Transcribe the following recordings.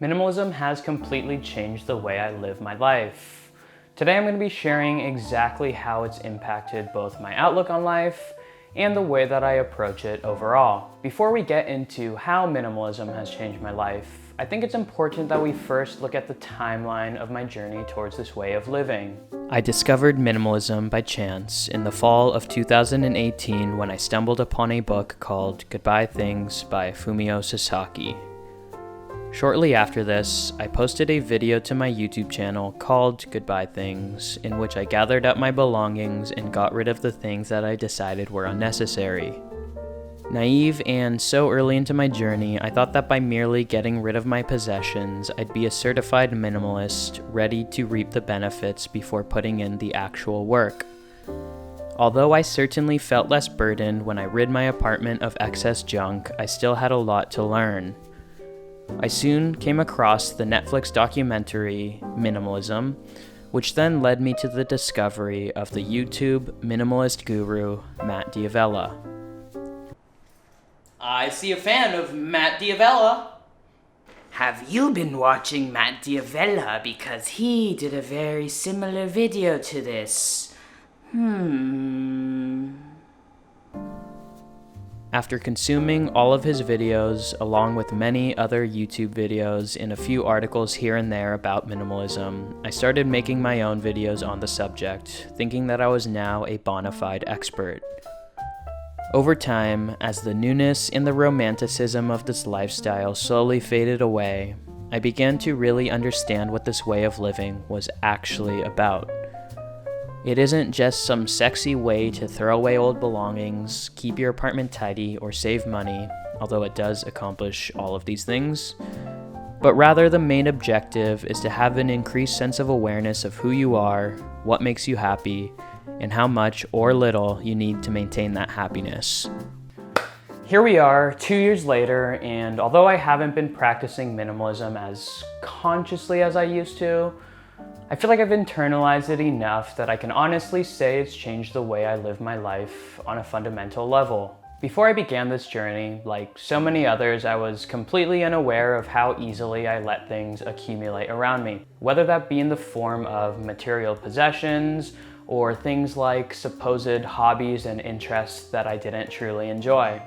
Minimalism has completely changed the way I live my life. Today I'm going to be sharing exactly how it's impacted both my outlook on life and the way that I approach it overall. Before we get into how minimalism has changed my life, I think it's important that we first look at the timeline of my journey towards this way of living. I discovered minimalism by chance in the fall of 2018 when I stumbled upon a book called Goodbye Things by Fumio Sasaki. Shortly after this, I posted a video to my YouTube channel called Goodbye Things, in which I gathered up my belongings and got rid of the things that I decided were unnecessary. Naive and so early into my journey, I thought that by merely getting rid of my possessions, I'd be a certified minimalist, ready to reap the benefits before putting in the actual work. Although I certainly felt less burdened when I rid my apartment of excess junk, I still had a lot to learn. I soon came across the Netflix documentary Minimalism, which then led me to the discovery of the YouTube minimalist guru, Matt D'Avella. I see a fan of Matt D'Avella. Have you been watching Matt D'Avella? Because he did a very similar video to this. After consuming all of his videos, along with many other YouTube videos and a few articles here and there about minimalism, I started making my own videos on the subject, thinking that I was now a bona fide expert. Over time, as the newness and the romanticism of this lifestyle slowly faded away, I began to really understand what this way of living was actually about. It isn't just some sexy way to throw away old belongings, keep your apartment tidy, or save money, although it does accomplish all of these things, but rather the main objective is to have an increased sense of awareness of who you are, what makes you happy, and how much or little you need to maintain that happiness. Here we are, 2 years later, and although I haven't been practicing minimalism as consciously as I used to, I feel like I've internalized it enough that I can honestly say it's changed the way I live my life on a fundamental level. Before I began this journey, like so many others, I was completely unaware of how easily I let things accumulate around me, whether that be in the form of material possessions or things like supposed hobbies and interests that I didn't truly enjoy.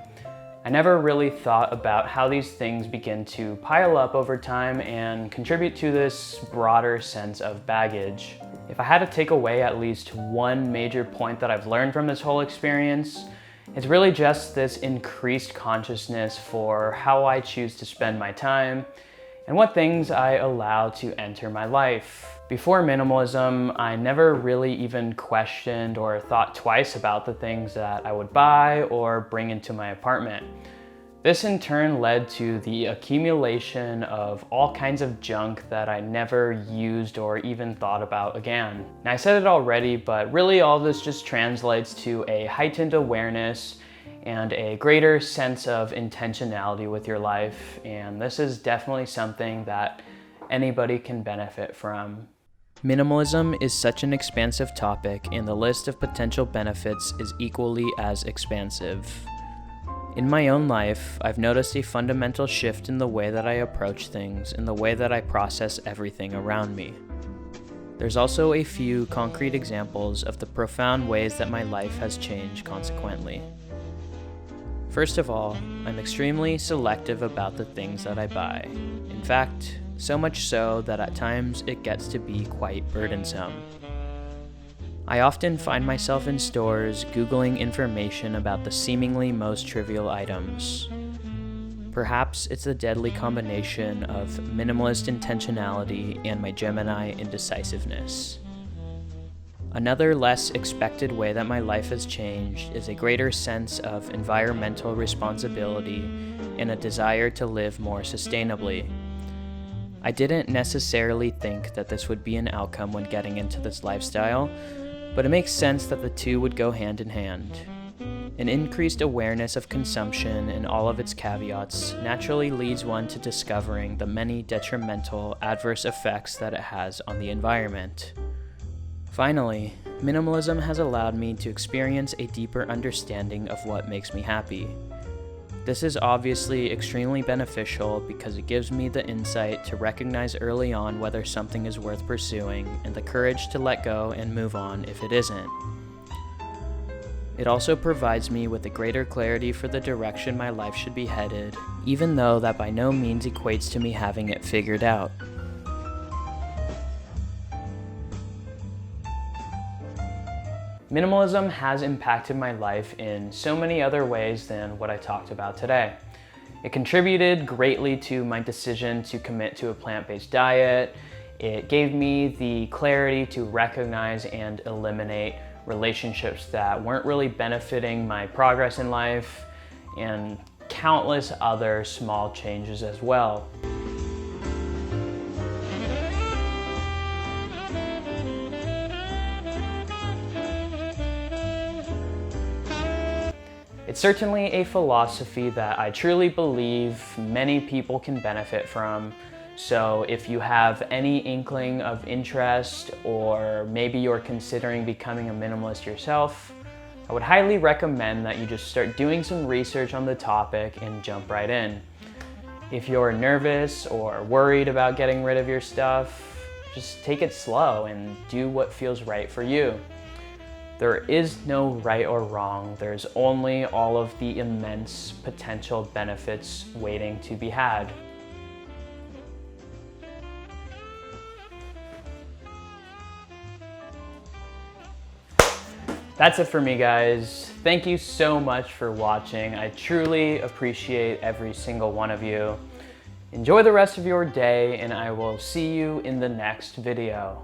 I never really thought about how these things begin to pile up over time and contribute to this broader sense of baggage. If I had to take away at least one major point that I've learned from this whole experience, it's really just this increased consciousness for how I choose to spend my time and what things I allow to enter my life. Before minimalism, I never really even questioned or thought twice about the things that I would buy or bring into my apartment. This in turn led to the accumulation of all kinds of junk that I never used or even thought about again. Now I said it already, but really all this just translates to a heightened awareness and a greater sense of intentionality with your life, and this is definitely something that anybody can benefit from. Minimalism is such an expansive topic, and the list of potential benefits is equally as expansive. In my own life, I've noticed a fundamental shift in the way that I approach things and the way that I process everything around me. There's also a few concrete examples of the profound ways that my life has changed consequently. First of all, I'm extremely selective about the things that I buy. In fact, so much so that at times it gets to be quite burdensome. I often find myself in stores Googling information about the seemingly most trivial items. Perhaps it's the deadly combination of minimalist intentionality and my Gemini indecisiveness. Another less expected way that my life has changed is a greater sense of environmental responsibility and a desire to live more sustainably. I didn't necessarily think that this would be an outcome when getting into this lifestyle, but it makes sense that the two would go hand in hand. An increased awareness of consumption and all of its caveats naturally leads one to discovering the many detrimental adverse effects that it has on the environment. Finally, minimalism has allowed me to experience a deeper understanding of what makes me happy. This is obviously extremely beneficial because it gives me the insight to recognize early on whether something is worth pursuing and the courage to let go and move on if it isn't. It also provides me with a greater clarity for the direction my life should be headed, even though that by no means equates to me having it figured out. Minimalism has impacted my life in so many other ways than what I talked about today. It contributed greatly to my decision to commit to a plant-based diet. It gave me the clarity to recognize and eliminate relationships that weren't really benefiting my progress in life, and countless other small changes as well. It's certainly a philosophy that I truly believe many people can benefit from. So if you have any inkling of interest, or maybe you're considering becoming a minimalist yourself, I would highly recommend that you just start doing some research on the topic and jump right in. If you're nervous or worried about getting rid of your stuff, just take it slow and do what feels right for you. There is no right or wrong. There's only all of the immense potential benefits waiting to be had. That's it for me, guys. Thank you so much for watching. I truly appreciate every single one of you. Enjoy the rest of your day, and I will see you in the next video.